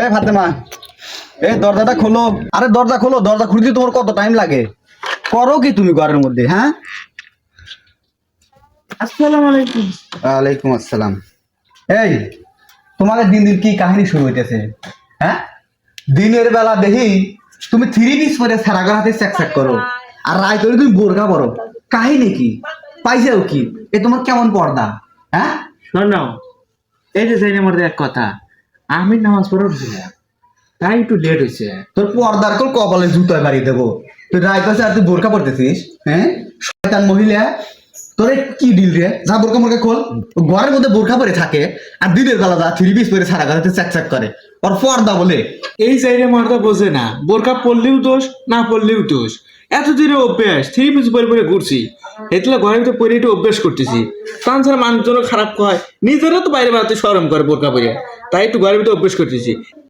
এ ফাতেমা, এই দরজাটা খোলো। আরে দরজা খোলো, দরজা খুলতে তোমার কত টাইম লাগে? করো কি তুমি ঘরের মধ্যে? হ্যাঁ, আসসালামু আলাইকুম। ওয়ালাইকুম আসসালাম। এই, তোমাদের দিন দিন কি কাহিনী শুরু হইতেছে? হ্যাঁ, দিনের বেলা দেখি তুমি থ্রি পিস পরে সারাগার হাতে চ্যাক করো, আর রায় করে তুমি বোরকা পরো। কাহিনী কি? পাইছেও কি? এ তোমার কেমন পর্দা? হ্যাঁ, শোনো, এই যে জানি আমার এক কথা, আমি নামাজ পড়ে উঠছিলাম, তাই একটু লেট হয়েছে। তোর পর্দার কল কপালে জুতোয় বাড়ি দেবো। তুই রায় কাছে আর তুই বোরকা পড়তেছিস? হ্যাঁ, শয়তান মহিলা, তোর কি ডিল রে? যা বোরকা মোরকা খোল। ও ঘরের মধ্যে বোরকা পরে থাকে, আর দিনের বেলা যা থ্রি পিস পরে সারা গাড়িতে চ্যাক করে। ওর পর্দা বলে। এই চাইরে মারদা বোঝে না, বোরকা পড়লেও দোষ, না পড়লেও দোষ। এত দিনে অভ্যাস, থ্রি পিস পরে পরে ঘুরছি, এতলা ঘরের ভিতরে পরে একটু অভ্যাস করতেছি। তাছাড়া মানুষজনও খারাপ কয়, নিজেরও তো বাইরে বেড়াতে শরম করে বোরকা পরে, তাই একটু ঘরের ভিতরে অভ্যাস করতেছি।